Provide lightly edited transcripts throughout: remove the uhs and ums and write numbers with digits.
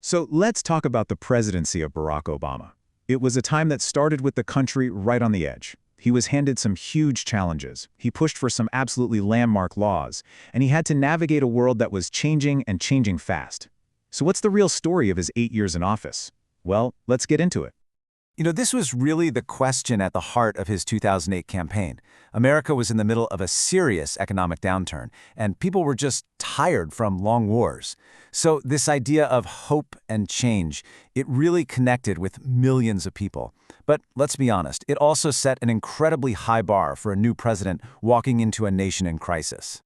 So let's talk about the presidency of Barack Obama. It was a time that started with the country right on the edge. He was handed some huge challenges. He pushed for some absolutely landmark laws, and he had to navigate a world that was changing and changing fast. So what's the real story of his 8 years in office? Well, let's get into it. This was really the question at the heart of his 2008 campaign. America was in the middle of a serious economic downturn, and people were just tired from long wars. So this idea of hope and change, it really connected with millions of people. But let's be honest, it also set an incredibly high bar for a new president walking into a nation in crisis.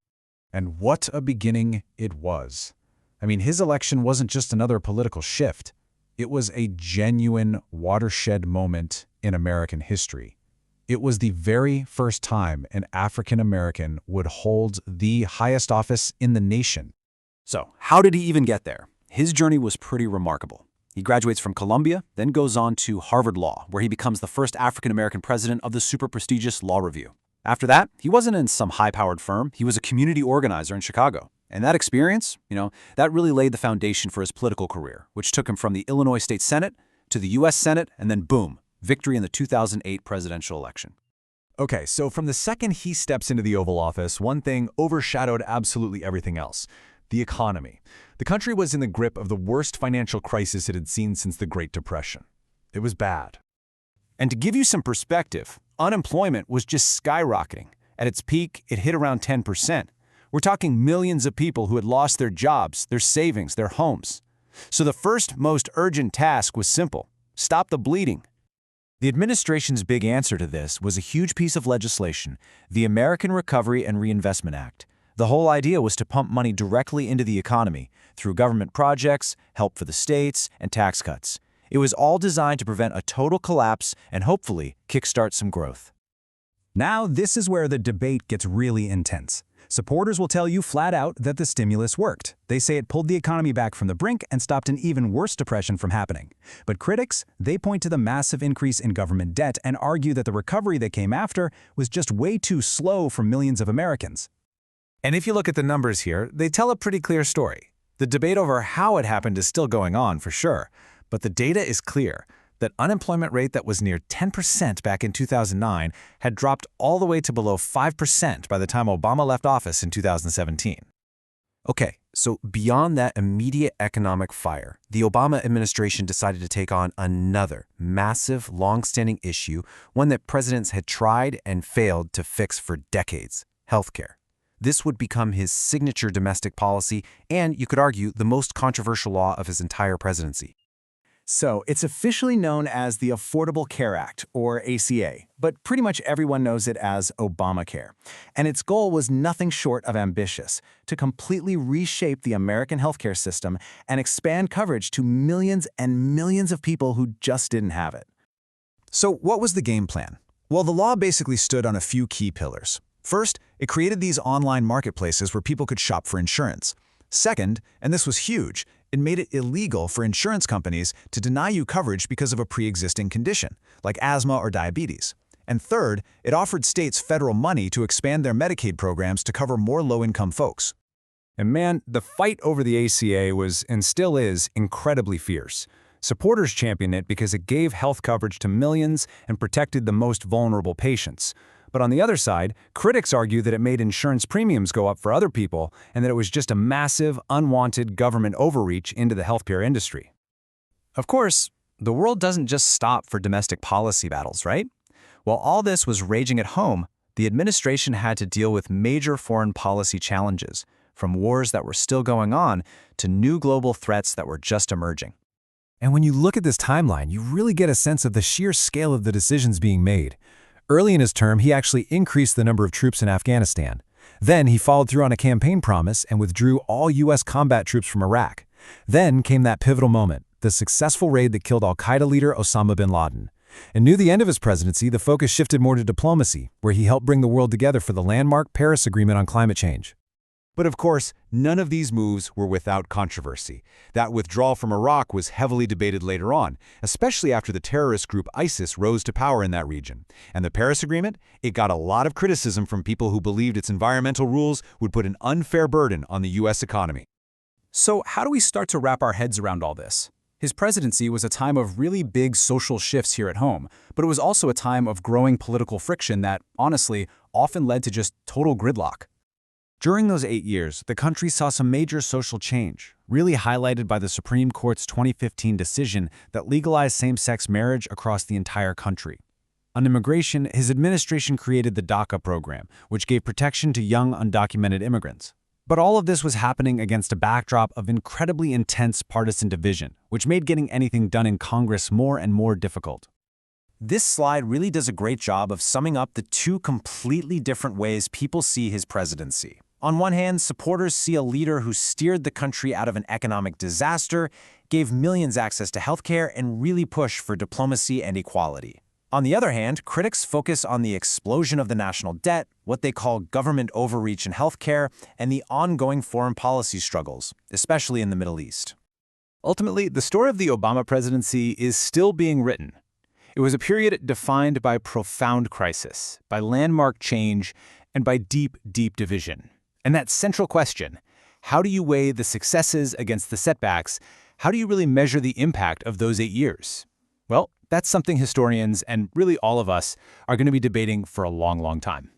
And what a beginning it was. His election wasn't just another political shift. It was a genuine watershed moment in American history. It was the very first time an African American would hold the highest office in the nation. So, how did he even get there? His journey was pretty remarkable. He graduates from Columbia, then goes on to Harvard Law, where he becomes the first African American president of the super prestigious Law Review. After that, he wasn't in some high-powered firm. He was a community organizer in Chicago. And that experience, that really laid the foundation for his political career, which took him from the Illinois State Senate to the U.S. Senate, and then boom, victory in the 2008 presidential election. Okay, so from the second he steps into the Oval Office, one thing overshadowed absolutely everything else: the economy. The country was in the grip of the worst financial crisis it had seen since the Great Depression. It was bad. And to give you some perspective, unemployment was just skyrocketing. At its peak, it hit around 10%. We're talking millions of people who had lost their jobs, their savings, their homes. So the first, most urgent task was simple: stop the bleeding. The administration's big answer to this was a huge piece of legislation, the American Recovery and Reinvestment Act. The whole idea was to pump money directly into the economy through government projects, help for the states, and tax cuts. It was all designed to prevent a total collapse and hopefully kickstart some growth. Now, this is where the debate gets really intense. Supporters will tell you flat out that the stimulus worked. They say it pulled the economy back from the brink and stopped an even worse depression from happening. But critics, they point to the massive increase in government debt and argue that the recovery that came after was just way too slow for millions of Americans. And if you look at the numbers here, they tell a pretty clear story. The debate over how it happened is still going on, for sure. But the data is clear. That unemployment rate that was near 10% back in 2009 had dropped all the way to below 5% by the time Obama left office in 2017. Okay, so beyond that immediate economic fire, the Obama administration decided to take on another massive, long-standing issue, one that presidents had tried and failed to fix for decades: healthcare. This would become his signature domestic policy and, you could argue, the most controversial law of his entire presidency. So, it's officially known as the Affordable Care Act, or ACA, but pretty much everyone knows it as Obamacare. And its goal was nothing short of ambitious: to completely reshape the American healthcare system and expand coverage to millions and millions of people who just didn't have it. So what was the game plan? Well, the law basically stood on a few key pillars. First, it created these online marketplaces where people could shop for insurance. Second, and this was huge, it made it illegal for insurance companies to deny you coverage because of a pre-existing condition, like asthma or diabetes. And third, it offered states federal money to expand their Medicaid programs to cover more low-income folks. And man, the fight over the ACA was, and still is, incredibly fierce. Supporters championed it because it gave health coverage to millions and protected the most vulnerable patients. But on the other side, critics argue that it made insurance premiums go up for other people and that it was just a massive, unwanted government overreach into the healthcare industry. Of course, the world doesn't just stop for domestic policy battles, right? While all this was raging at home, the administration had to deal with major foreign policy challenges, from wars that were still going on to new global threats that were just emerging. And when you look at this timeline, you really get a sense of the sheer scale of the decisions being made. Early in his term, he actually increased the number of troops in Afghanistan. Then he followed through on a campaign promise and withdrew all U.S. combat troops from Iraq. Then came that pivotal moment, the successful raid that killed al-Qaeda leader Osama bin Laden. And near the end of his presidency, the focus shifted more to diplomacy, where he helped bring the world together for the landmark Paris Agreement on climate change. But of course, none of these moves were without controversy. That withdrawal from Iraq was heavily debated later on, especially after the terrorist group ISIS rose to power in that region. And the Paris Agreement? It got a lot of criticism from people who believed its environmental rules would put an unfair burden on the U.S. economy. So how do we start to wrap our heads around all this? His presidency was a time of really big social shifts here at home, but it was also a time of growing political friction that, honestly, often led to just total gridlock. During those 8 years, the country saw some major social change, really highlighted by the Supreme Court's 2015 decision that legalized same-sex marriage across the entire country. On immigration, his administration created the DACA program, which gave protection to young undocumented immigrants. But all of this was happening against a backdrop of incredibly intense partisan division, which made getting anything done in Congress more and more difficult. This slide really does a great job of summing up the two completely different ways people see his presidency. On one hand, supporters see a leader who steered the country out of an economic disaster, gave millions access to healthcare, and really pushed for diplomacy and equality. On the other hand, critics focus on the explosion of the national debt, what they call government overreach in healthcare, and the ongoing foreign policy struggles, especially in the Middle East. Ultimately, the story of the Obama presidency is still being written. It was a period defined by profound crisis, by landmark change, and by deep, deep division. And that central question, how do you weigh the successes against the setbacks? How do you really measure the impact of those 8 years? Well, that's something historians, and really all of us, are going to be debating for a long, long time.